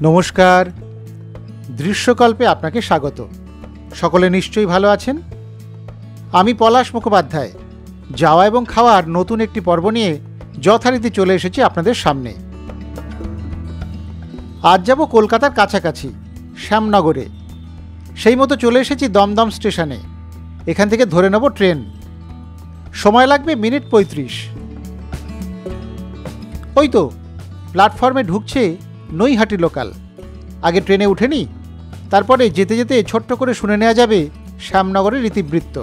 নমস্কার, দৃশ্যকল্পে আপনাকে স্বাগত। সকলে নিশ্চয়ই ভালো আছেন। আমি পলাশ মুখোপাধ্যায় যাওয়া এবং খাওয়ার নতুন একটি পর্ব নিয়ে যথারীতি চলে এসেছি আপনাদের সামনে। আজ যাব কলকাতার কাছাকাছি শ্যামনগরে। সেই মতো চলে এসেছি দমদম স্টেশনে। এখান থেকে ধরে নেব ট্রেন। সময় লাগবে মিনিট 35। ওই তো প্ল্যাটফর্মে ঢুকছে নৈহাটি লোকাল। আগে ট্রেনে উঠে নিই, তারপরে যেতে যেতে ছোট্ট করে শুনে নেওয়া যাবে শ্যামনগরের ইতিবৃত্ত।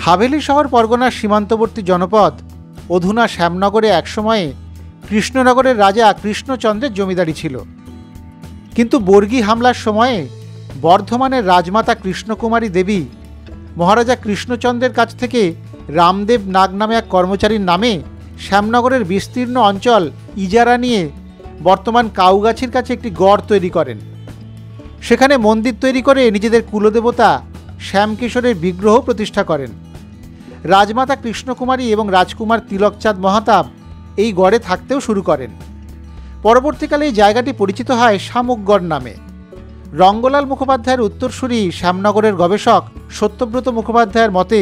হাভেলি শহর পরগনার সীমান্তবর্তী জনপদ অধুনা শ্যামনগরে একসময়ে কৃষ্ণনগরের রাজা কৃষ্ণচন্দ্রের জমিদারি ছিল। কিন্তু বর্গী হামলার সময়ে বর্ধমানের রাজমাতা কৃষ্ণকুমারী দেবী মহারাজা কৃষ্ণচন্দ্রের কাছ থেকে রামদেব নাগ নামে এক কর্মচারীর নামে শ্যামনগরের বিস্তীর্ণ অঞ্চল ইজারা নিয়ে বর্তমান কাউগাছির কাছে একটি গড় তৈরি করেন। সেখানে মন্দির তৈরি করে নিজেদের কুলদেবতা শ্যামকিশোরের বিগ্রহ প্রতিষ্ঠা করেন। রাজমাতা কৃষ্ণকুমারী এবং রাজকুমার তিলকচাঁদ মহাতাব এই গড়ে থাকতেও শুরু করেন। পরবর্তীকালে এই জায়গাটি পরিচিত হয় শামুকগড় নামে। রঙ্গলাল মুখোপাধ্যায়ের উত্তরসূরি শ্যামনগরের গবেষক সত্যব্রত মুখোপাধ্যায়ের মতে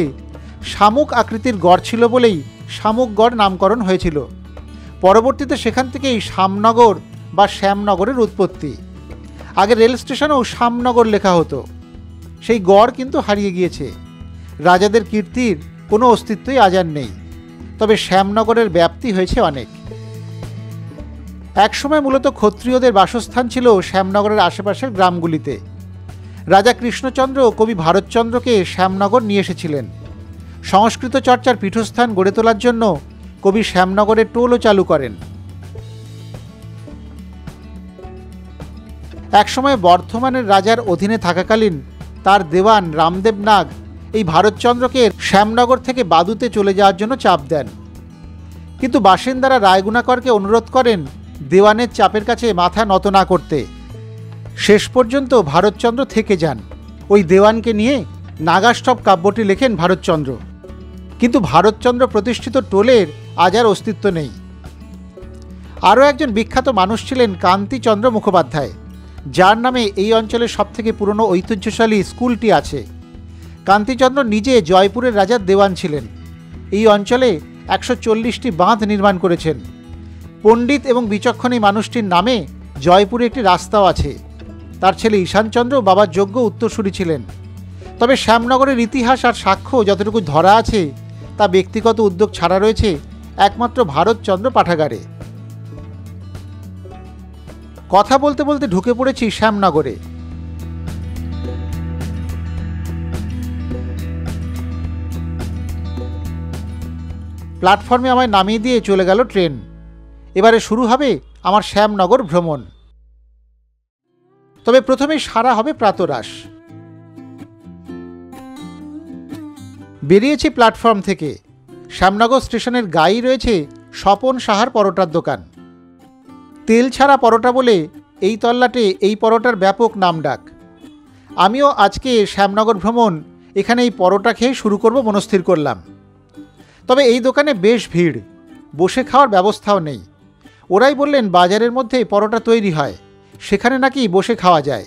শামুক আকৃতির গড় ছিল বলেই শামুকগড় নামকরণ হয়েছিল। পরবর্তীতে সেখান থেকেই শ্যামনগর বা শ্যামনগরের উৎপত্তি। আগে রেল স্টেশনেও শ্যামনগর লেখা হতো। সেই গড় কিন্তু হারিয়ে গিয়েছে। রাজাদের কীর্তির কোনো অস্তিত্বই আজ আর নেই। তবে শ্যামনগরের ব্যাপ্তি হয়েছে অনেক। একসময় মূলত ক্ষত্রিয়দের বাসস্থান ছিল শ্যামনগরের আশেপাশের গ্রামগুলিতে। রাজা কৃষ্ণচন্দ্র কবি ভারতচন্দ্রকে শ্যামনগর নিয়ে এসেছিলেন। সংস্কৃত চর্চার পীঠস্থান গড়ে তোলার জন্য কবি শ্যামনগরের টোলও চালু করেন। একসময় বর্ধমানের রাজার অধীনে থাকাকালীন তার দেওয়ান রামদেব নাগ এই ভারতচন্দ্রকে শ্যামনগর থেকে বাদুতে চলে যাওয়ার জন্য চাপ দেন। কিন্তু বাসিন্দারা রায়গুণাকরকে অনুরোধ করেন দেওয়ানের চাপের কাছে মাথা নত না করতে। শেষ পর্যন্ত ভারতচন্দ্র থেকে যান। ওই দেওয়ানকে নিয়ে নাগাষ্টপ কাব্যটি লেখেন ভারতচন্দ্র। কিন্তু ভারতচন্দ্র প্রতিষ্ঠিত টোলের আজ আর অস্তিত্ব নেই। আরও একজন বিখ্যাত মানুষ ছিলেন কান্তিচন্দ্র মুখোপাধ্যায়, যার নামে এই অঞ্চলের সবথেকে পুরনো ঐতিহ্যশালী স্কুলটি আছে। কান্তিচন্দ্র নিজে জয়পুরের রাজার দেওয়ান ছিলেন। এই অঞ্চলে 140টি বাঁধ নির্মাণ করেছেন। পণ্ডিত এবং বিচক্ষণ এই মানুষটির নামে জয়পুরে একটি রাস্তাও আছে। তার ছেলে ঈশানচন্দ্র বাবার যোগ্য উত্তরসূরি ছিলেন। তবে শ্যামনগরের ইতিহাস আর সাক্ষ্য যতটুকু ধরা আছে তা ব্যক্তিগত উদ্যোগ ছাড়া রয়েছে একমাত্র ভারতচন্দ্র পাঠাগারে। কথা বলতে বলতে ঢুকে পড়েছি শ্যামনগরে। প্ল্যাটফর্মে আমায় নামিয়ে দিয়ে চলে গেল ট্রেন। এবারে শুরু হবে আমার শ্যামনগর ভ্রমণ। তবে প্রথমেই সারা হবে প্রাতরাশ। বেরিয়েছি প্ল্যাটফর্ম থেকে। শ্যামনগর স্টেশনের গায়েই রয়েছে স্বপন সাহার পরোটার দোকান। তেল ছাড়া পরোটা বলে এই তল্লাটে এই পরোটার ব্যাপক নামডাক। আমিও আজকে শ্যামনগর ভ্রমণ এখানে এই পরোটা খেয়ে শুরু করব মনস্থির করলাম। তবে এই দোকানে বেশ ভিড়, বসে খাওয়ার ব্যবস্থাও নেই। ওরাই বললেন বাজারের মধ্যে পরোটা তৈরি হয়, সেখানে নাকি বসে খাওয়া যায়।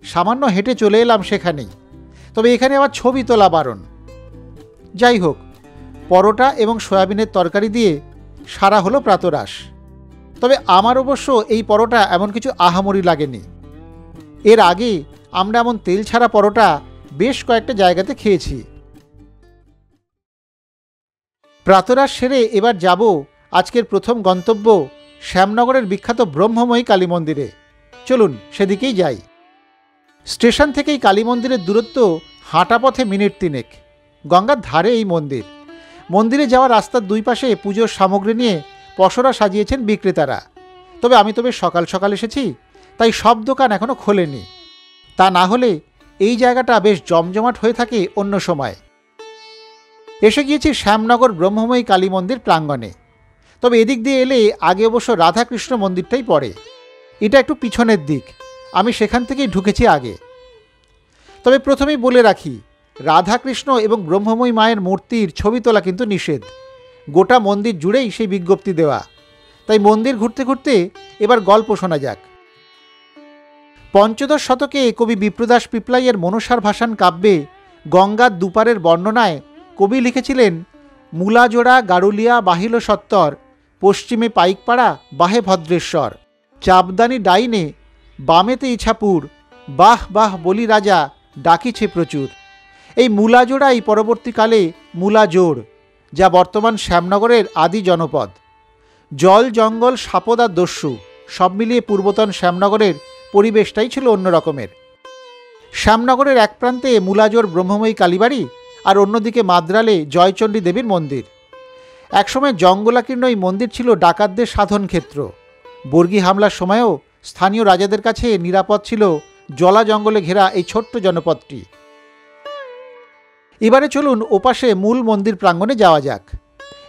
সামান্য হেঁটে চলে এলাম সেখানেই। তবে এখানে আবার ছবি তোলা বারণ। যাই হোক, পরোটা এবং সয়াবিনের তরকারি দিয়ে সারা হলো প্রাতরাশ। তবে আমার অবশ্য এই পরোটা এমন কিছু আহামরি লাগেনি। এর আগে আমরা এমন তেল ছাড়া পরোটা বেশ কয়েকটা জায়গাতে খেয়েছি। প্রাতরাশ সেরে এবার যাব আজকের প্রথম গন্তব্য শ্যামনগরের বিখ্যাত ব্রহ্মময়ী কালী মন্দিরে। চলুন সেদিকেই যাই। স্টেশন থেকেই কালী মন্দিরের দূরত্ব হাঁটা পথে মিনিট 3। গঙ্গার ধারে এই মন্দির। মন্দিরে যাওয়ার রাস্তার দুই পাশে পুজোর সামগ্রী নিয়ে পসরা সাজিয়েছেন বিক্রেতারা। তবে আমি বেশ সকাল সকাল এসেছি, তাই সব দোকান এখনও খোলেনি। তা না হলে এই জায়গাটা বেশ জমজমাট হয়ে থাকে অন্য সময়। এসে গিয়েছি শ্যামনগর ব্রহ্মময়ী কালী মন্দির প্রাঙ্গণে। তবে এদিক দিয়ে এলে আগে অবশ্য রাধাকৃষ্ণ মন্দিরটাই পড়ে। এটা একটু পিছনের দিক, আমি সেখান থেকেই ঢুকেছি আগে। তবে প্রথমেই বলে রাখি, রাধাকৃষ্ণ এবং ব্রহ্মময়ী মায়ের মূর্তির ছবি তোলা কিন্তু নিষেধ। গোটা মন্দির জুড়েই সেই বিজ্ঞপ্তি দেওয়া। তাই মন্দির ঘুরতে ঘুরতে এবার গল্প শোনা যাক। পঞ্চদশ শতকে কবি বিপ্রদাস পিপলাইয়ের মনসার ভাসান কাব্যে গঙ্গার দুপারের বর্ণনায় কবি লিখেছিলেন, মূলাজোড়া গারুলিয়া বাহিল সত্তর, পশ্চিমে পাইকপাড়া বাহে ভদ্রেশ্বর, চাপদানি ডাইনে বামেতে ইছাপুর, বাহ বাহ বলি রাজা ডাকিছে প্রচুর। এই মূলাজোড়াই পরবর্তীকালে মূলাজোড়, যা বর্তমান শ্যামনগরের আদি জনপদ। জল জঙ্গল সাপদ আর দস্যু সব মিলিয়ে পূর্বতন শ্যামনগরের পরিবেশটাই ছিল অন্য রকমের। শ্যামনগরের এক প্রান্তে মূলাজোড় ব্রহ্মময়ী কালীবাড়ি আর অন্যদিকে মাদ্রালে জয়চণ্ডী দেবীর মন্দির। একসময় জঙ্গলাকীর্ণ এই মন্দির ছিল ডাকাতদের সাধন ক্ষেত্র। বর্গী হামলার সময়ও স্থানীয় রাজাদের কাছে নিরাপদ ছিল জলা জঙ্গলে ঘেরা এই ছোট্ট জনপদটি। এবারে চলুন ওপাশে মূল মন্দির প্রাঙ্গণে যাওয়া যাক।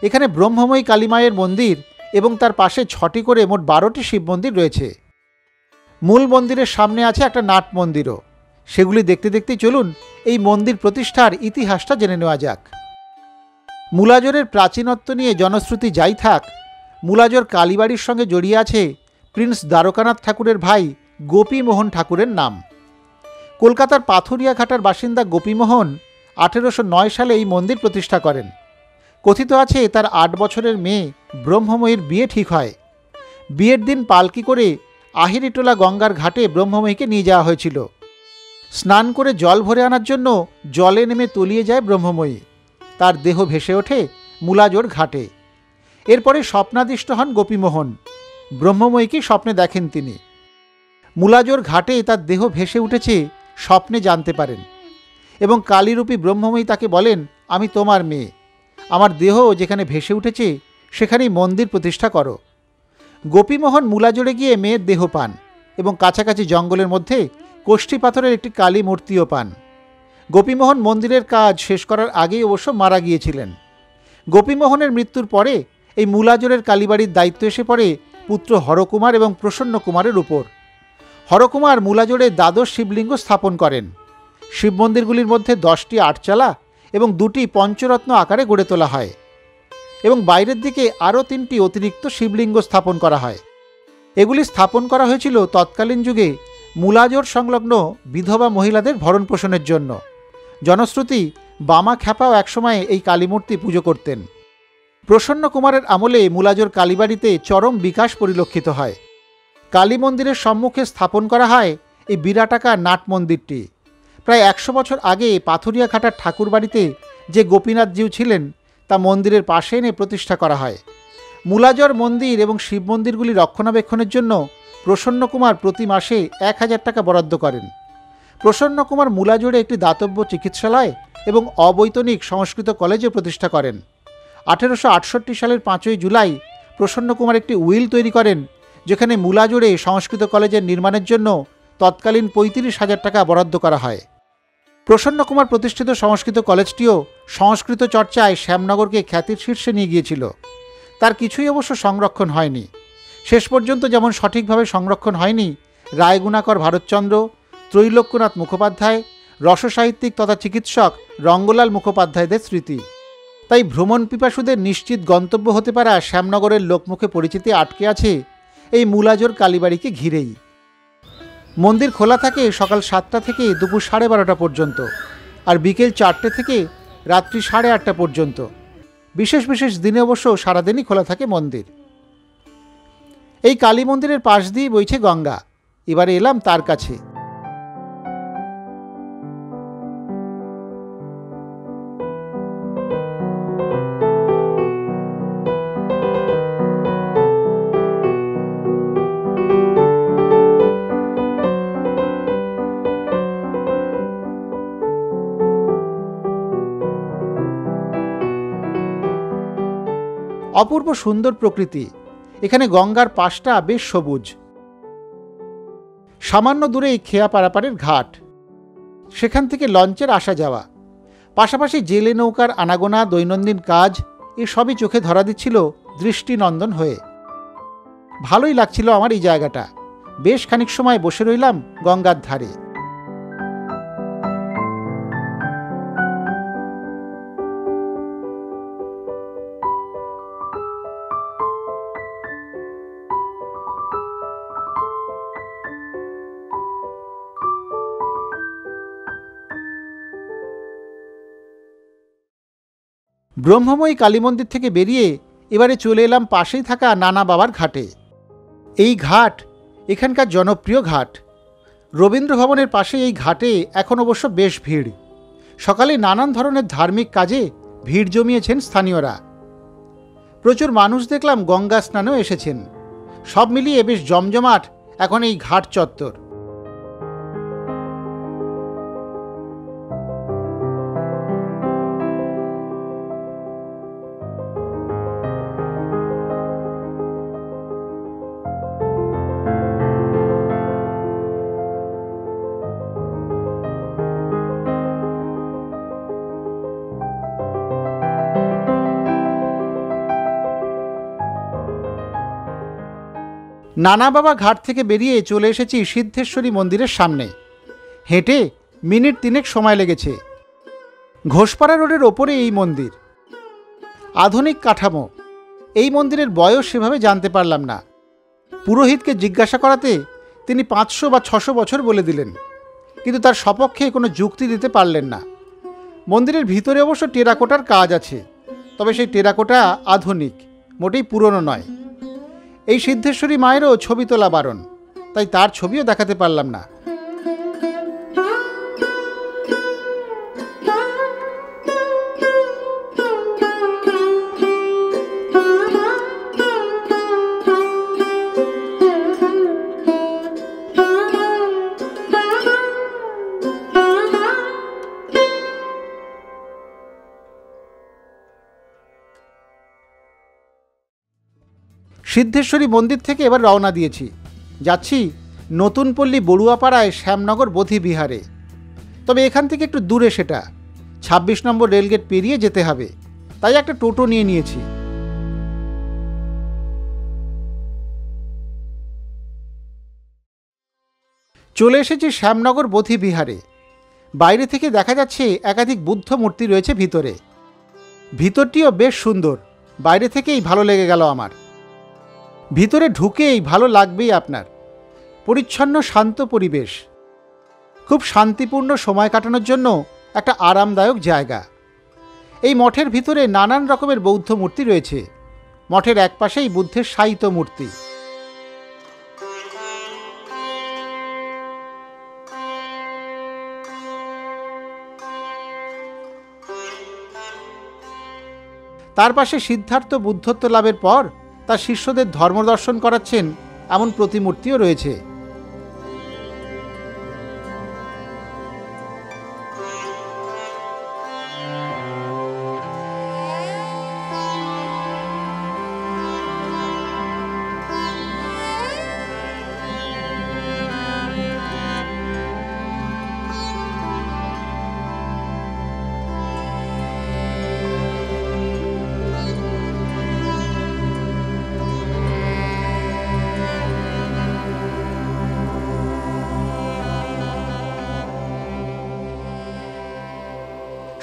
এখানে ব্রহ্মময়ী কালীমায়ের মন্দির এবং তার পাশে 6টি করে মোট 12টি শিব মন্দির রয়েছে। মূল মন্দিরের সামনে আছে একটা নাট মন্দিরও। সেগুলি দেখতে দেখতেই চলুন এই মন্দির প্রতিষ্ঠার ইতিহাসটা জেনে নেওয়া যাক। মূলাজোড়ের প্রাচীনত্ব নিয়ে জনশ্রুতি যাই থাক, মূলাজোড় কালীবাড়ির সঙ্গে জড়িয়ে আছে প্রিন্স দ্বারকানাথ ঠাকুরের ভাই গোপীমোহন ঠাকুরের নাম। কলকাতার পাথুরিয়াঘাটার বাসিন্দা গোপীমোহন 1809 সালে এই মন্দির প্রতিষ্ঠা করেন। কথিত আছে তার 8 বছরের মেয়ে ব্রহ্মময়ীর বিয়ে ঠিক হয়। বিয়ের দিন পালকি করে আহিরিটোলা গঙ্গার ঘাটে ব্রহ্মময়ীকে নিয়ে যাওয়া হয়েছিল। স্নান করে জল ভরে আনার জন্য জলে নেমে তলিয়ে যায় ব্রহ্মময়ী। তার দেহ ভেসে ওঠে মূলাজোড় ঘাটে। এরপরে স্বপ্নাদিষ্ট হন গোপীমোহন। ব্রহ্মময়ীকে স্বপ্নে দেখেন তিনি। মূলাজোড় ঘাটে তার দেহ ভেসে উঠেছে স্বপ্নে জানতে পারেন এবং কালীরূপী ব্রহ্মময়ী তাকে বলেন, আমি তোমার মেয়ে, আমার দেহ যেখানে ভেসে উঠেছে সেখানেই মন্দির প্রতিষ্ঠা করো। গোপীমোহন মূলাজোড়ে গিয়ে মেয়ের দেহ পান এবং কাছাকাছি জঙ্গলের মধ্যে কোষ্ঠী পাথরের একটি কালী মূর্তিও পান। গোপীমোহন মন্দিরের কাজ শেষ করার আগেই অবশ্য মারা গিয়েছিলেন। গোপীমোহনের মৃত্যুর পরে এই মূলাজোড়ের কালীবাড়ির দায়িত্ব এসে পড়ে পুত্র হরকুমার এবং প্রসন্ন কুমারের উপর। হরকুমার মূলাজোড়ে দ্বাদশ শিবলিঙ্গ স্থাপন করেন। শিব মন্দিরগুলির মধ্যে 10টি আটচালা এবং 2টি পঞ্চরত্ন আকারে গড়ে তোলা হয় এবং বাইরের দিকে আরও 3টি অতিরিক্ত শিবলিঙ্গ স্থাপন করা হয়। এগুলি স্থাপন করা হয়েছিল তৎকালীন যুগে মূলাজোড় সংলগ্ন বিধবা মহিলাদের ভরণ পোষণের জন্য। জনশ্রুতি বামা খ্যাপাও একসময় এই কালীমূর্তি পুজো করতেন। প্রসন্ন কুমারের আমলে মূলাজোড় কালীবাড়িতে চরম বিকাশ পরিলক্ষিত হয়। কালী মন্দিরের সম্মুখে স্থাপন করা হয় এই বিরাটাকার নাট মন্দিরটি। প্রায় 100 বছর আগে পাথুরিয়াঘাটার ঠাকুর বাড়িতে যে গোপীনাথজিউ ছিলেন তা মন্দিরের পাশে এনে প্রতিষ্ঠা করা হয়। মূলাজোড় মন্দির এবং শিব মন্দিরগুলি রক্ষণাবেক্ষণের জন্য প্রসন্ন কুমার প্রতি মাসে 1000 টাকা বরাদ্দ করেন। প্রসন্ন কুমার মূলাজোড়ে একটি দাতব্য চিকিৎসালয় এবং অবৈতনিক সংস্কৃত কলেজও প্রতিষ্ঠা করেন। 1868 সালের 5ই জুলাই প্রসন্ন কুমার একটি উইল তৈরি করেন, যেখানে মূলাজোড়ে সংস্কৃত কলেজের নির্মাণের জন্য তৎকালীন 35,000 টাকা বরাদ্দ করা হয়। প্রসন্ন কুমার প্রতিষ্ঠিত সংস্কৃত কলেজটিও সংস্কৃত চর্চায় শ্যামনগরকে খ্যাতির শীর্ষে নিয়ে গিয়েছিল। তার কিছুই অবশ্য সংরক্ষণ হয়নি। শেষ পর্যন্ত যেমন সঠিকভাবে সংরক্ষণ হয়নি রায়গুণাকর ভারতচন্দ্র, ত্রৈলোক্যনাথ মুখোপাধ্যায়, রসসাহিত্যিক তথা চিকিৎসক রঙ্গলাল মুখোপাধ্যায়দের স্মৃতি। তাই ভ্রমণ পিপাসুদের নিশ্চিত গন্তব্য হতে পারা শ্যামনগরের লোকমুখে পরিচিতি আটকে আছে এই মূলাজোড় কালীবাড়িকে ঘিরেই। মন্দির খোলা থাকে সকাল 7টা থেকে দুপুর 12:30 পর্যন্ত আর বিকেল 4টে থেকে রাত্রি 8:30 পর্যন্ত। বিশেষ বিশেষ দিনে অবশ্য সারাদিনই খোলা থাকে মন্দির। এই কালী মন্দিরের পাশ দিয়ে বইছে গঙ্গা। এবারে এলাম তার কাছে। অপূর্ব সুন্দর প্রকৃতি। এখানে গঙ্গার পাশটা বেশ সবুজ। সামান্য দূরেই খেয়া পারাপারের ঘাট, সেখান থেকে লঞ্চের আসা যাওয়া, পাশাপাশি জেলে নৌকার আনাগোনা, দৈনন্দিন কাজ, এসবই চোখে ধরা দিচ্ছিল দৃষ্টিনন্দন হয়ে। ভালোই লাগছিল আমার এই জায়গাটা। বেশ খানিক সময় বসে রইলাম গঙ্গার ধারে। ব্রহ্মময়ী কালী মন্দির থেকে বেরিয়ে এবারে চলে এলাম পাশেই থাকা নানা বাবার ঘাটে। এই ঘাট এখানকার জনপ্রিয় ঘাট। রবীন্দ্র ভবনের পাশে এই ঘাটে এখন অবশ্য বেশ ভিড়। সকালে নানান ধরনের ধার্মিক কাজে ভিড় জমিয়েছেন স্থানীয়রা। প্রচুর মানুষ দেখলাম গঙ্গা স্নানেও এসেছেন। সব মিলিয়ে বেশ জমজমাট এখন এই ঘাট চত্বর। নানা বাবা ঘাট থেকে বেরিয়ে চলে এসেছি সিদ্ধেশ্বরী মন্দিরের সামনে। হেঁটে মিনিট 3 সময় লেগেছে। ঘোষপাড়া রোডের ওপরে এই মন্দির। আধুনিক কাঠামো। এই মন্দিরের বয়স সেভাবে জানতে পারলাম না। পুরোহিতকে জিজ্ঞাসা করাতে তিনি 500 বা 600 বছর বলে দিলেন, কিন্তু তার সপক্ষে কোনো যুক্তি দিতে পারলেন না। মন্দিরের ভিতরে অবশ্য টেরাকোটার কাজ আছে, তবে সেই টেরাকোটা আধুনিক, মোটেই পুরনো নয়। এই সিদ্ধেশ্বরী মায়েরও ছবি তোলা বারণ, তাই তার ছবিও দেখাতে পারলাম না। সিদ্ধেশ্বরী মন্দির থেকে এবার রওনা দিয়েছি। যাচ্ছি নতুন পল্লী বড়ুয়াপাড়ায় শ্যামনগর বোধি বিহারে। তবে এখান থেকে একটু দূরে, সেটা 26 নম্বর রেলগেট পেরিয়ে যেতে হবে, তাই একটা টোটো নিয়ে নিয়েছি। চলে এসেছি শ্যামনগর বোধি বিহারে। বাইরে থেকে দেখা যাচ্ছে একাধিক বুদ্ধ মূর্তি রয়েছে ভিতরে। ভিতরটিও বেশ সুন্দর, বাইরে থেকেই ভালো লেগে গেল আমার। ভিতরে ঢুকেই ভালো লাগবেই আপনার। পরিচ্ছন্ন শান্ত পরিবেশ, খুব শান্তিপূর্ণ সময় কাটানোর জন্য একটা আরামদায়ক জায়গা। এই মঠের ভিতরে নানান রকমের বৌদ্ধ মূর্তি রয়েছে। মঠের একপাশেই বুদ্ধের শায়িত মূর্তি। তার পাশে সিদ্ধার্থ বুদ্ধত্ব লাভের পর তার শিষ্যদের ধর্মদর্শন করাচ্ছেন এমন প্রতিমূর্তিও রয়েছে।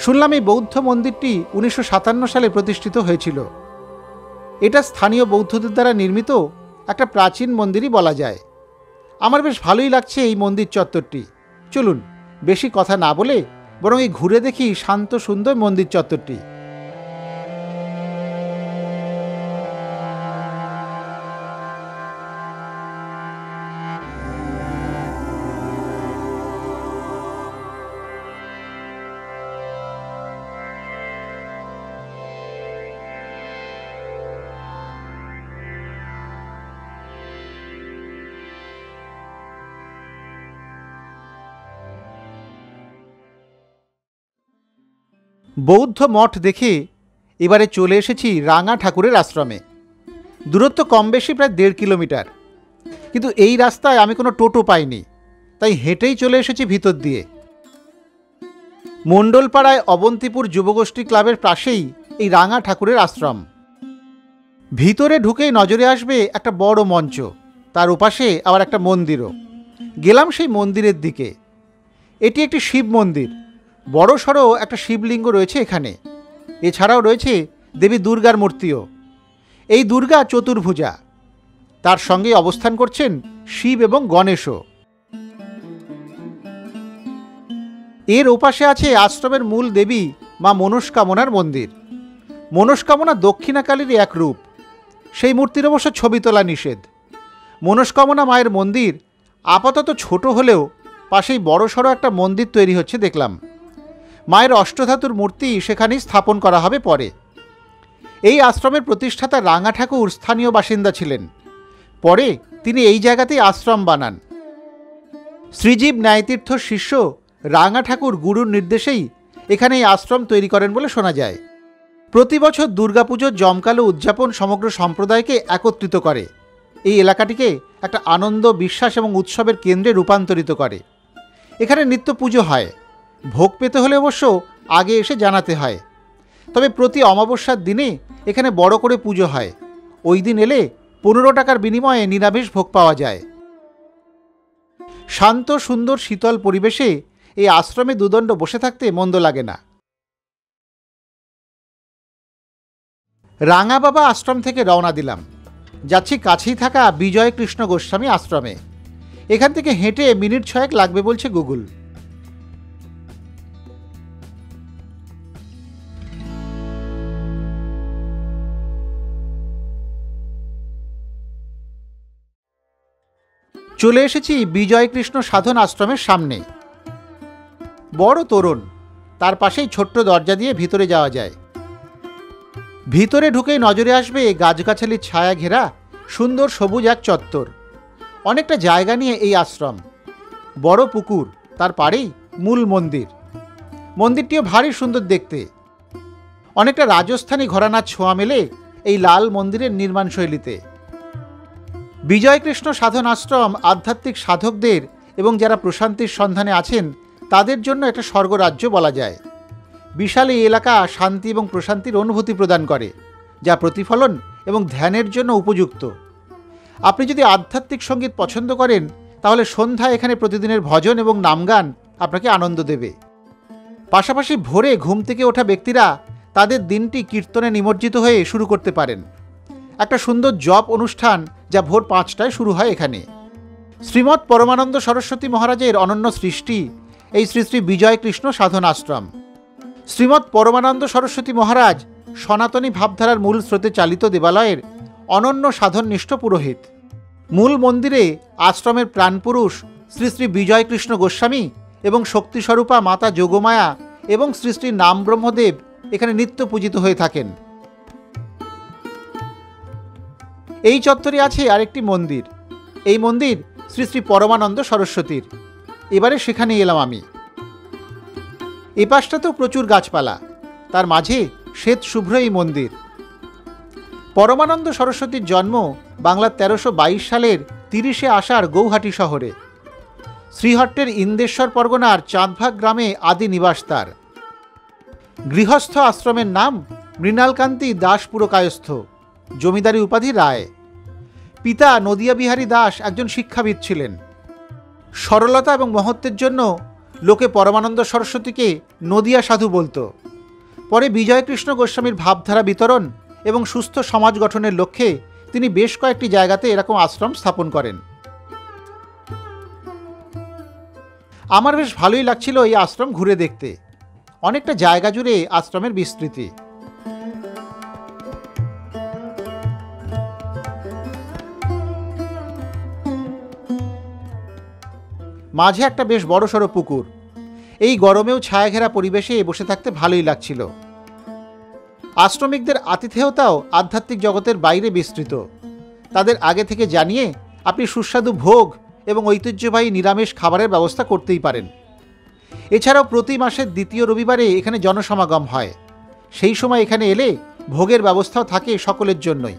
শুনলাম এই বৌদ্ধ মন্দিরটি 1957 সালে প্রতিষ্ঠিত হয়েছিল। এটা স্থানীয় বৌদ্ধদের দ্বারা নির্মিত একটা প্রাচীন মন্দিরই বলা যায়। আমার বেশ ভালোই লাগছে এই মন্দির চত্বরটি। চলুন বেশি কথা না বলে বরং এই ঘুরে দেখি শান্ত সুন্দর মন্দির চত্বরটি। বৌদ্ধ মঠ দেখে এবারে চলে এসেছি রাঙা ঠাকুরের আশ্রমে। দূরত্ব কম বেশি প্রায় 1.5 কিলোমিটার, কিন্তু এই রাস্তায় আমি কোনো টোটো পাইনি, তাই হেঁটেই চলে এসেছি ভিতর দিয়ে। মণ্ডলপাড়ায় অবন্তিপুর যুবগোষ্ঠী ক্লাবের পাশেই এই রাঙা ঠাকুরের আশ্রম। ভিতরে ঢুকেই নজরে আসবে একটা বড় মঞ্চ, তার ওপাশে আবার একটা মন্দিরও। গেলাম সেই মন্দিরের দিকে। এটি একটি শিব মন্দির। বড় সড়ো একটা শিবলিঙ্গ রয়েছে এখানে। এছাড়াও রয়েছে দেবী দুর্গার মূর্তিও। এই দুর্গা চতুর্ভুজা, তার সঙ্গে অবস্থান করছেন শিব এবং গণেশও। এর ওপাশে আছে আশ্রমের মূল দেবী মা মনস্কামনার মন্দির। মনস্কামনা দক্ষিণাকালীরই এক রূপ। সেই মূর্তির অবশ্য ছবি তোলা নিষেধ। মনস্কামনা মায়ের মন্দির আপাতত ছোট হলেও পাশেই বড়সড় একটা মন্দির তৈরি হচ্ছে দেখলাম। মায়ের অষ্টধাতুর মূর্তি সেখানেই স্থাপন করা হবে পরে। এই আশ্রমের প্রতিষ্ঠাতা রাঙা ঠাকুর স্থানীয় বাসিন্দা ছিলেন। পরে তিনি এই জায়গাতেই আশ্রম বানান। শ্রীজীব ন্যায়তীর্থ শিষ্য রাঙা ঠাকুর গুরুর নির্দেশেই এখানে এই আশ্রম তৈরি করেন বলে শোনা যায়। প্রতি বছর দুর্গাপুজোর জমকালো উদযাপন সমগ্র সম্প্রদায়কে একত্রিত করে। এই এলাকাটিকে একটা আনন্দ, বিশ্বাস এবং উৎসবের কেন্দ্রে রূপান্তরিত করে। এখানে নিত্য পুজো হয়। ভোগ পেতে হলে অবশ্য আগে এসে জানাতে হয়। তবে প্রতি অমাবস্যার দিনে এখানে বড় করে পুজো হয়। ওই দিন এলে 15 টাকার বিনিময়ে নিরামিষ ভোগ পাওয়া যায়। শান্ত, সুন্দর, শীতল পরিবেশে এই আশ্রমে দুদণ্ড বসে থাকতে মন্দ লাগে না। রাঙা বাবা আশ্রম থেকে রওনা দিলাম। যাচ্ছি কাছেই থাকা বিজয় কৃষ্ণ গোস্বামী আশ্রমে। এখান থেকে হেঁটে মিনিট 6 লাগবে বলছে গুগল। চলে এসেছি বিজয় কৃষ্ণ সাধন আশ্রমের সামনে। বড় তোরণ, তার পাশেই ছোট্ট দরজা দিয়ে ভিতরে যাওয়া যায়। ভিতরে ঢুকেই নজরে আসবে গাছগাছালির ছায়া ঘেরা সুন্দর সবুজ এক চত্বর। অনেকটা জায়গা নিয়ে এই আশ্রম। বড় পুকুর, তার পাড়েই মূল মন্দির। মন্দিরটিও ভারী সুন্দর দেখতে। অনেকটা রাজস্থানী ঘরানার ছোঁয়া মেলে এই লাল মন্দিরের নির্মাণ শৈলীতে। বিজয়কৃষ্ণ সাধন আশ্রম আধ্যাত্মিক সাধকদের এবং যারা প্রশান্তির সন্ধানে আছেন তাদের জন্য একটা স্বর্গরাজ্য বলা যায়। বিশাল এই এলাকা শান্তি এবং প্রশান্তির অনুভূতি প্রদান করে, যা প্রতিফলন এবং ধ্যানের জন্য উপযুক্ত। আপনি যদি আধ্যাত্মিক সঙ্গীত পছন্দ করেন তাহলে সন্ধ্যায় এখানে প্রতিদিনের ভজন এবং নামগান আপনাকে আনন্দ দেবে। পাশাপাশি ভোরে ঘুম থেকে ওঠা ব্যক্তিরা তাদের দিনটি কীর্তনে নিমজ্জিত হয়ে শুরু করতে পারেন। একটা সুন্দর জপ অনুষ্ঠান যা ভোর 5টায় শুরু হয় এখানে। শ্রীমৎ পরমানন্দ সরস্বতী মহারাজের অনন্য সৃষ্টি এই শ্রী শ্রী বিজয় কৃষ্ণ সাধন আশ্রম। শ্রীমৎ পরমানন্দ সরস্বতী মহারাজ সনাতনী ভাবধারার মূল স্রোতে চালিত দেবালয়ের অনন্য সাধননিষ্ঠ পুরোহিত। মূল মন্দিরে আশ্রমের প্রাণপুরুষ শ্রী শ্রী বিজয় কৃষ্ণ গোস্বামী এবং শক্তিস্বরূপা মাতা যোগমায়া এবং শ্রী শ্রী নাম ব্রহ্মদেব এখানে নিত্য পূজিত হয়ে থাকেন। এই চত্বরে আছে আরেকটি মন্দির। এই মন্দির শ্রী শ্রী পরমানন্দ সরস্বতীর। এবারে সেখানে এলাম আমি। এ পাশটাতেও প্রচুর গাছপালা, তার মাঝে শ্বেত শুভ্র এই মন্দির। পরমানন্দ সরস্বতীর জন্ম বাংলার 1322 সালের 30শে আষাঢ় গৌহাটি শহরে। শ্রীহট্টের ইন্দেশ্বর পরগনার চাঁদভাগ গ্রামে আদি নিবাস তার। গৃহস্থ আশ্রমের নাম মৃণালকান্তি দাস পুরকায়স্থ, জমিদারি উপাধি রায়। পিতা নদিয়া বিহারী দাস একজন শিক্ষাবিদ ছিলেন। সরলতা এবং মহত্বের জন্য লোকে পরমানন্দ সরস্বতীকে নদিয়া সাধু বলতো। পরে বিজয়কৃষ্ণ গোস্বামীর ভাবধারা বিতরণ এবং সুস্থ সমাজ গঠনের লক্ষ্যে তিনি বেশ কয়েকটি জায়গাতে এরকম আশ্রম স্থাপন করেন। আমার বেশ ভালোই লাগছিল এই আশ্রম ঘুরে দেখতে। অনেকটা জায়গা জুড়ে আশ্রমের বিস্তৃতি। মাঝে একটা বেশ বড়সড় পুকুর। এই গরমেও ছায়াঘেরা পরিবেশে বসে থাকতে ভালোই লাগছিল। আশ্রমিকদের আতিথেয়তাও আধ্যাত্মিক জগতের বাইরে বিস্তৃত। তাদের আগে থেকে জানিয়ে আপনি সুস্বাদু ভোগ এবং ঐতিহ্যবাহী নিরামিষ খাবারের ব্যবস্থা করতেই পারেন। এছাড়াও প্রতি মাসের দ্বিতীয় রবিবারে এখানে জনসমাগম হয়। সেই সময় এখানে এলে ভোগের ব্যবস্থাও থাকে সকলের জন্যই।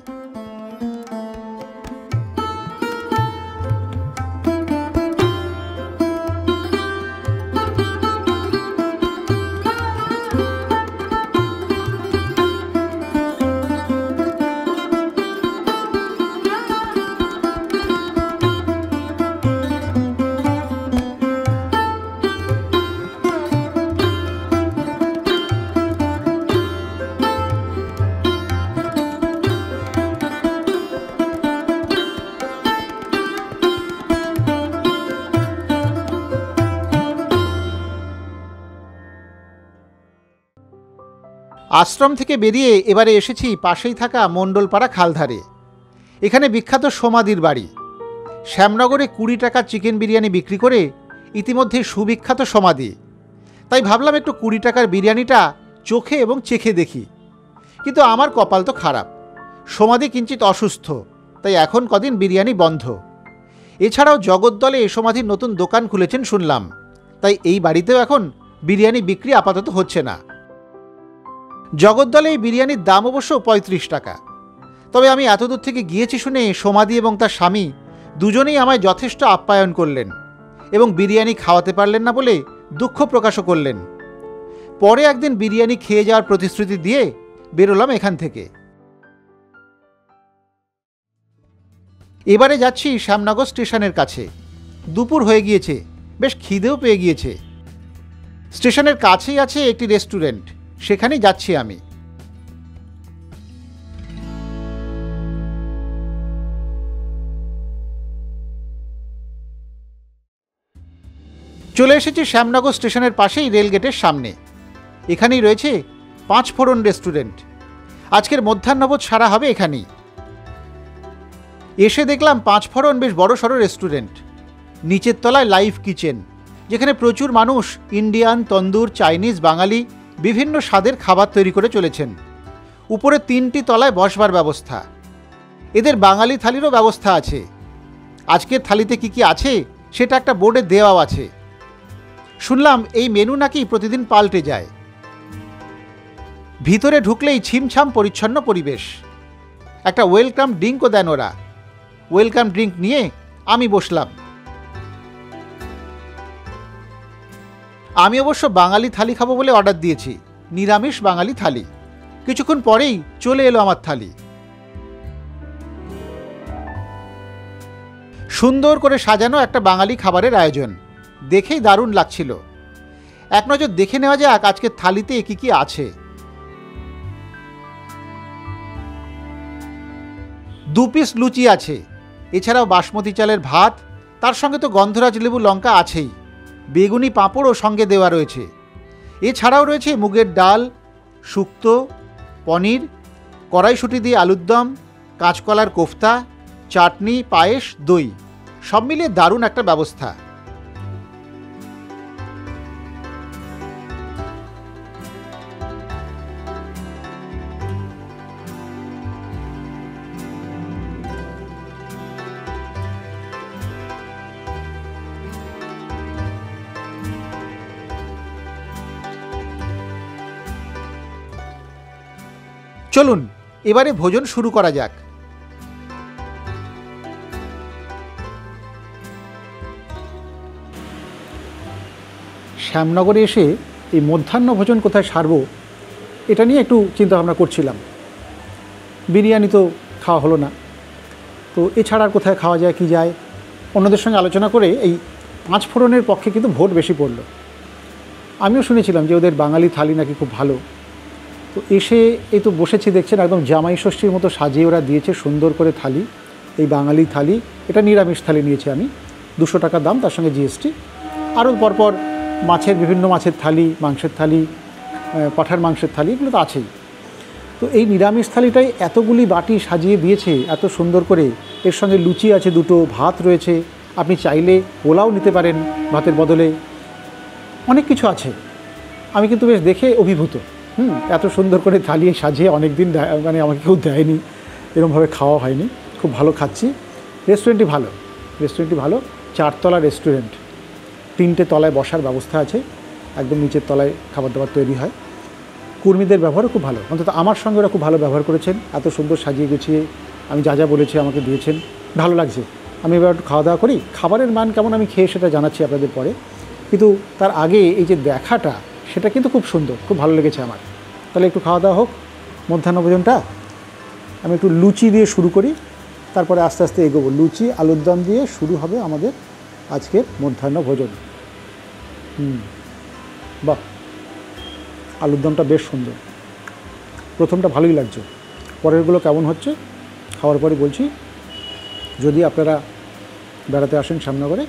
আশ্রম থেকে বেরিয়ে এবারে এসেছি পাশেই থাকা মণ্ডলপাড়া খালধারে। এখানে বিখ্যাত সমাধির বাড়ি। শ্যামনগরে 20 টাকার চিকেন বিরিয়ানি বিক্রি করে ইতিমধ্যে সুবিখ্যাত সমাধি। তাই ভাবলাম একটু 20 টাকার বিরিয়ানিটা চোখে এবং চেখে দেখি। কিন্তু আমার কপাল তো খারাপ, সমাধি কিঞ্চিত অসুস্থ, তাই এখন কদিন বিরিয়ানি বন্ধ। এছাড়াও জগদ্দলে এ সমাধির নতুন দোকান খুলেছেন শুনলাম, তাই এই বাড়িতেও এখন বিরিয়ানি বিক্রি আপাতত হচ্ছে না। জগদ্দলে এই বিরিয়ানির দাম অবশ্য 35 টাকা। তবে আমি এতদূর থেকে গিয়েছি শুনে সমাধি এবং তার স্বামী দুজনেই আমায় যথেষ্ট আপ্যায়ন করলেন এবং বিরিয়ানি খাওয়াতে পারলেন না বলে দুঃখ প্রকাশও করলেন। পরে একদিন বিরিয়ানি খেয়ে যাওয়ার প্রতিশ্রুতি দিয়ে বেরোলাম এখান থেকে। এবারে যাচ্ছি শ্যামনগর স্টেশনের কাছে। দুপুর হয়ে গিয়েছে, বেশ খিদেও পেয়ে গিয়েছে। স্টেশনের কাছেই আছে একটি রেস্টুরেন্ট, সেখানেই যাচ্ছি আমি। চলে এসেছি শ্যামনগর স্টেশনের পাশেই রেলগেটের সামনে। এখানেই রয়েছে 5 ফোড়ন রেস্টুরেন্ট। আজকের মধ্যাহ্নভোজ সারা হবে এখানেই। এসে দেখলাম 5 ফোড়ন বেশ বড় সড়ো রেস্টুরেন্ট। নিচের তলায় লাইভ কিচেন, যেখানে প্রচুর মানুষ ইন্ডিয়ান, তন্দুর, চাইনিজ, বাঙালি বিভিন্ন স্বাদের খাবার তৈরি করে চলেছেন। উপরে 3টি তলায় বসবার ব্যবস্থা। এদের বাঙালি থালিরও ব্যবস্থা আছে। আজকের থালিতে কি কি আছে সেটা একটা বোর্ডে দেওয়াও আছে। শুনলাম এই মেনু নাকি প্রতিদিন পাল্টে যায়। ভিতরে ঢুকলেই ছিমছাম পরিচ্ছন্ন পরিবেশ। একটা ওয়েলকাম ড্রিঙ্কও দেন ওরা। ওয়েলকাম ড্রিঙ্ক নিয়ে আমি বসলাম। আমি অবশ্য বাঙালি থালি খাবো বলে অর্ডার দিয়েছি, নিরামিষ বাঙালি থালি। কিছুক্ষণ পরেই চলে এলো আমার থালি। সুন্দর করে সাজানো একটা বাঙালি খাবারের আয়োজন, দেখেই দারুণ লাগছিল। এক নজর দেখে নেওয়া যাক আজকের থালিতে কি কি আছে। 2 পিস লুচি আছে, এছাড়াও বাসমতি চালের ভাত, তার সঙ্গে তো গন্ধরাজ লেবু লঙ্কা আছেই। বেগুনি পাঁপড়ও সঙ্গে দেওয়া রয়েছে। এছাড়াও রয়েছে মুগের ডাল, শুক্তো, পনির, কড়াইশুঁটি দিয়ে আলুর দম, কাঁচকলার কোফতা, চাটনি, পায়েস, দই, সব মিলিয়ে দারুণ একটা ব্যবস্থা। চলুন এবারে ভোজন শুরু করা যাক। শ্যামনগরে এসে এই মধ্যাহ্ন ভোজন কোথায় সারবো এটা নিয়ে একটু চিন্তা ভাবনা করছিলাম। বিরিয়ানি তো খাওয়া হলো না, তো এছাড়া আর কোথায় খাওয়া যায় কি যায়, অন্যদের সঙ্গে আলোচনা করে এই 5 ফোড়নের পক্ষে কিন্তু ভোট বেশি পড়ল। আমিও শুনেছিলাম যে ওদের বাঙালি থালি নাকি খুব ভালো। তো এসে এই তো বসেছি, দেখছেন একদম জামাই ষষ্ঠীর মতো সাজিয়ে ওরা দিয়েছে সুন্দর করে থালি। এই বাঙালি থালি, এটা নিরামিষ থালি নিয়েছি আমি, 200 টাকা দাম, তার সঙ্গে জিএসটি। আরও পরপর মাছের, বিভিন্ন মাছের থালি, মাংসের থালি, পাঁঠার মাংসের থালি, এগুলো তো আছেই। তো এই নিরামিষ থালিটাই এতগুলি বাটি সাজিয়ে দিয়েছে এত সুন্দর করে। এর সঙ্গে লুচি আছে 2টো, ভাত রয়েছে, আপনি চাইলে পোলাও নিতে পারেন ভাতের বদলে, অনেক কিছু আছে। আমি কিন্তু বেশ দেখে অভিভূত। এত সুন্দর করে থালি সাজিয়ে অনেক দিন মানে আমাকে কেউ দেয়নি, এরকমভাবে খাওয়া হয়নি। খুব ভালো খাচ্ছি। রেস্টুরেন্টটি ভালো, রেস্টুরেন্টটি ভালো। 4 তলা রেস্টুরেন্ট, 3টে তলায় বসার ব্যবস্থা আছে, একদম নিচের তলায় খাবার দাবার তৈরি হয়। কর্মীদের ব্যবহারও খুব ভালো, অন্তত আমার সঙ্গে ওরা খুব ভালো ব্যবহার করেছেন। এত সুন্দর সাজিয়ে গুছিয়ে আমি যা যা বলেছি আমাকে দিয়েছেন, ভালো লাগছে। আমি এবার একটু খাওয়া দাওয়া করি। খাবারের মান কেমন আমি খেয়ে সেটা জানাচ্ছি আপনাদের পরে, কিন্তু তার আগে এই যে দেখাটা সেটা কিন্তু খুব সুন্দর, খুব ভালো লেগেছে আমার। তাহলে একটু খাওয়া দাওয়া হোক মধ্যাহ্ন ভোজনটা। আমি একটু লুচি দিয়ে শুরু করি, তারপরে আস্তে আস্তে এগোবো। লুচি আলুর দম দিয়ে শুরু হবে আমাদের আজকের মধ্যাহ্ন ভোজন। বাহ, আলুর দমটা বেশ সুন্দর। প্রথমটা ভালোই লাগছে, পরেরগুলো কেমন হচ্ছে খাওয়ার পরে বলছি। যদি আপনারা বেড়াতে আসেন শ্যামনগরে,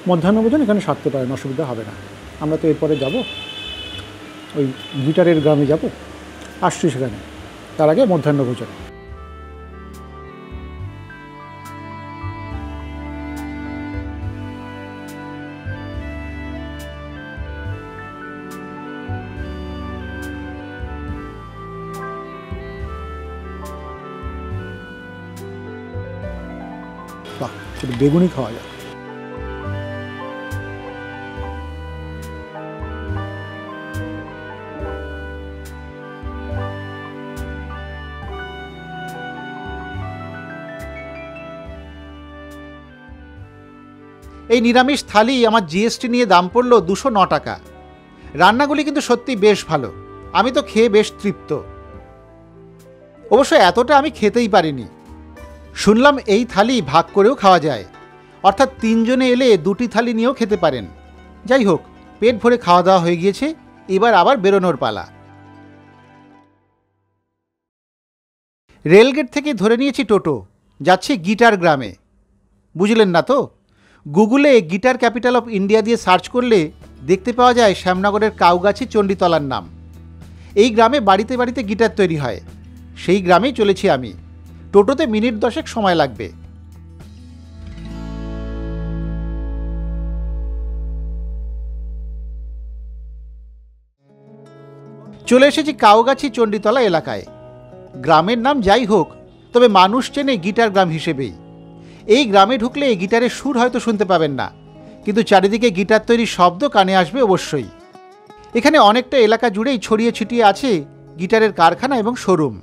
মধ্যাহ্ন ভোজন এখানে সারতে পারেন, অসুবিধা হবে না। আমরা তো এরপরে যাব ওই গিটারের গ্রামে যাব, আসছি সেখানে। তার আগে মধ্যাহ্নভোজন। বাহ, শুধু বেগুনি খাওয়া যায়। এই নিরামিষ থালি আমার জিএসটি নিয়ে দাম পড়লো 209 টাকা। রান্নাগুলি কিন্তু সত্যি বেশ ভালো, আমি তো খেয়ে বেশ তৃপ্ত। অবশ্য এতটা আমি খেতেই পারিনি। শুনলাম এই থালি ভাগ করেও খাওয়া যায়, অর্থাৎ 3 জনে এলে 2টি থালি নিয়েও খেতে পারেন। যাই হোক, পেট ভরে খাওয়া দাওয়া হয়ে গিয়েছে, এবার আবার বেরোনোর পালা। রেলগেট থেকে ধরে নিয়েছি টোটো, যাচ্ছি গিটার গ্রামে। বুঝলেন না তো? গুগলে গিটার ক্যাপিটাল অফ ইন্ডিয়া দিয়ে সার্চ করলে দেখতে পাওয়া যায় শ্যামনগরের কাউগাছি চণ্ডীতলার নাম। এই গ্রামে বাড়িতে বাড়িতে গিটার তৈরি হয়। সেই গ্রামেই চলেছি আমি। টোটোতে মিনিট 10 সময় লাগবে। চলে এসেছি কাউগাছি চণ্ডীতলা এলাকায়। গ্রামের নাম যাই হোক, তবে মানুষ চেনে গিটার গ্রাম হিসেবেই। এই গ্রামে ঢুকলে গিটারের সুর হয়তো শুনতে পাবেন না, কিন্তু চারিদিকে গিটার তৈরির শব্দ কানে আসবে অবশ্যই। এখানে অনেকটা এলাকা জুড়েই ছড়িয়ে ছিটিয়ে আছে গিটারের কারখানা এবং শোরুম।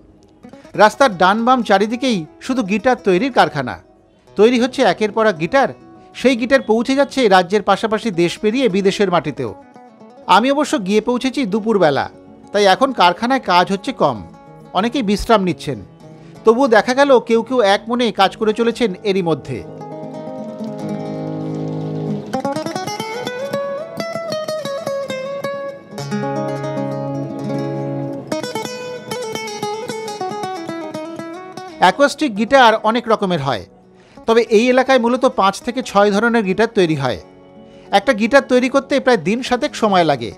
রাস্তার ডান বাম চারিদিকেই শুধু গিটার তৈরির কারখানা। তৈরি হচ্ছে একের পর এক গিটার। সেই গিটার পৌঁছে যাচ্ছে রাজ্যের পাশাপাশি দেশ পেরিয়ে বিদেশের মাটিতেও। আমি অবশ্য গিয়ে পৌঁছেছি দুপুরবেলা, তাই এখন কারখানায় কাজ হচ্ছে কম, অনেকেই বিশ্রাম নিচ্ছেন। তবুও দেখা গেল কেউ কেউ এক মনে কাজ করে চলেছেন এরই মধ্যে। অ্যাকোস্টিক গিটার অনেক রকমের হয়, তবে এই এলাকায় মূলত 5 থেকে 6 ধরনের গিটার তৈরি হয়। একটা গিটার তৈরি করতে প্রায় দিন 7 সময় লাগে।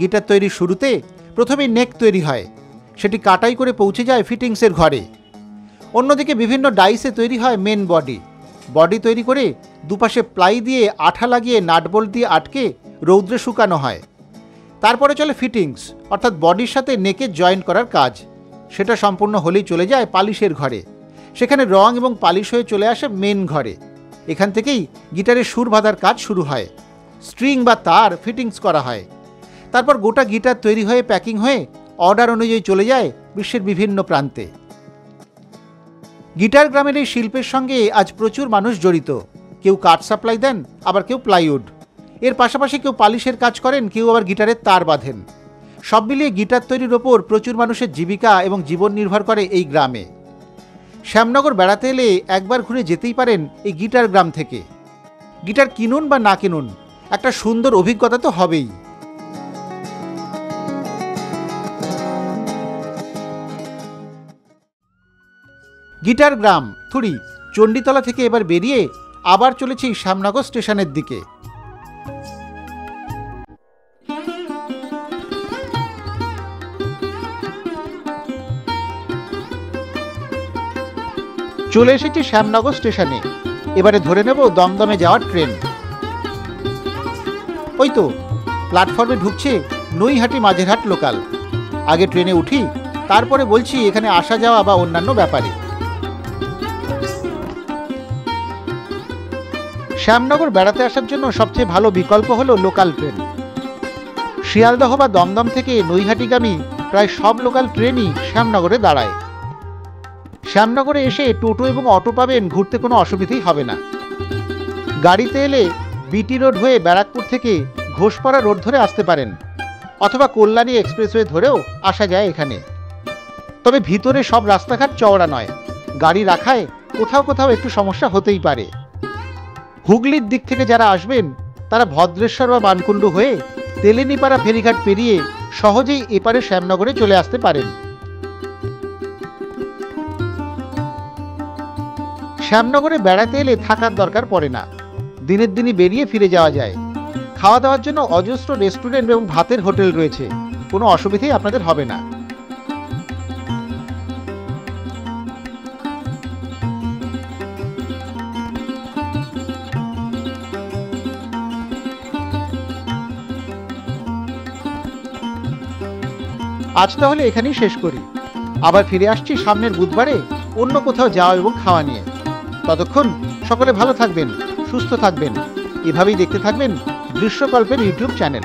গিটার তৈরির শুরুতে প্রথমেই নেক তৈরি হয়, সেটি কাটাই করে পৌঁছে যায় ফিটিংসের ঘরে। অন্যদিকে বিভিন্ন ডাইসে তৈরি হয় মেন বডি। বডি তৈরি করে দুপাশে প্লাই দিয়ে আঠা লাগিয়ে নাটবোল্ট দিয়ে আটকে রৌদ্রে শুকানো হয়। তারপরে চলে ফিটিংস, অর্থাৎ বডির সাথে নেকে জয়েন্ট করার কাজ। সেটা সম্পূর্ণ হলেই চলে যায় পালিশের ঘরে। সেখানে রং এবং পালিশ হয়ে চলে আসে মেন ঘরে। এখান থেকেই গিটারের সুর বাঁধার কাজ শুরু হয়। স্ট্রিং বা তার ফিটিংস করা হয়। তারপর গোটা গিটার তৈরি হয়ে প্যাকিং হয়ে অর্ডার অনুযায়ী চলে যায় বিশ্বের বিভিন্ন প্রান্তে। গিটার গ্রামের এই শিল্পের সঙ্গে আজ প্রচুর মানুষ জড়িত। কেউ কাঠ সাপ্লাই দেন, আবার কেউ প্লাইউড। এর পাশাপাশি কেউ পালিশের কাজ করেন, কেউ আবার গিটারের তার বাঁধেন। সব মিলিয়ে গিটার তৈরির ওপর প্রচুর মানুষের জীবিকা এবং জীবন নির্ভর করে এই গ্রামে। শ্যামনগর বেড়াতে এলে একবার ঘুরে যেতেই পারেন এই গিটার গ্রাম থেকে। গিটার কিনুন বা না কিনুন, একটা সুন্দর অভিজ্ঞতা তো হবেই। গিটার গ্রাম থুড়ি চণ্ডীতলা থেকে এবার বেরিয়ে আবার চলেছি শ্যামনগর স্টেশনের দিকে। চলে এসেছি শ্যামনগর স্টেশনে। এবারে ধরে নেব দমদমে যাওয়ার ট্রেন। ওই তো প্ল্যাটফর্মে ঢুকছে নৈহাটি মাঝেরহাট লোকাল। আগে ট্রেনে উঠি, তারপরে বলছি এখানে আসা যাওয়া বা অন্যান্য ব্যাপারে। শ্যামনগর বেড়াতে আসার জন্য সবচেয়ে ভালো বিকল্প হলো লোকাল ট্রেন। শিয়ালদহ বা দমদম থেকে নৈহাটিগামী প্রায় সব লোকাল ট্রেনই শ্যামনগরে দাঁড়ায়। শ্যামনগরে এসে টোটো এবং অটো পাবেন, ঘুরতে কোনো অসুবিধাই হবে না। গাড়িতে এলে বিটি রোড হয়ে ব্যারাকপুর থেকে ঘোষপাড়া রোড ধরে আসতে পারেন, অথবা কল্যাণী এক্সপ্রেসওয়ে ধরেও আসা যায় এখানে। তবে ভিতরে সব রাস্তাঘাট চওড়া নয়, গাড়ি রাখায় কোথাও কোথাও একটু সমস্যা হতেই পারে। হুগলির দিক থেকে যারা আসবেন তারা ভদ্রেশ্বর বা মানকুণ্ডু হয়ে তেলেনিপাড়া ফেরিঘাট পেরিয়ে সহজেই এপারে শ্যামনগরে চলে আসতে পারেন। শ্যামনগরে বেড়াতে এলে থাকার দরকার পড়ে না, দিনের দিনই বেরিয়ে ফিরে যাওয়া যায়। খাওয়া দাওয়ার জন্য অজস্র রেস্টুরেন্ট এবং ভাতের হোটেল রয়েছে, কোনো অসুবিধাই আপনাদের হবে না। আজ তাহলে এখানেই শেষ করি। আবার ফিরে আসছি সামনের বুধবারে অন্য কোথাও যাওয়া এবং খাওয়া নিয়ে। ততক্ষণ সকলে ভালো থাকবেন, সুস্থ থাকবেন, এভাবেই দেখতে থাকবেন দৃশ্যকল্পের ইউটিউব চ্যানেল।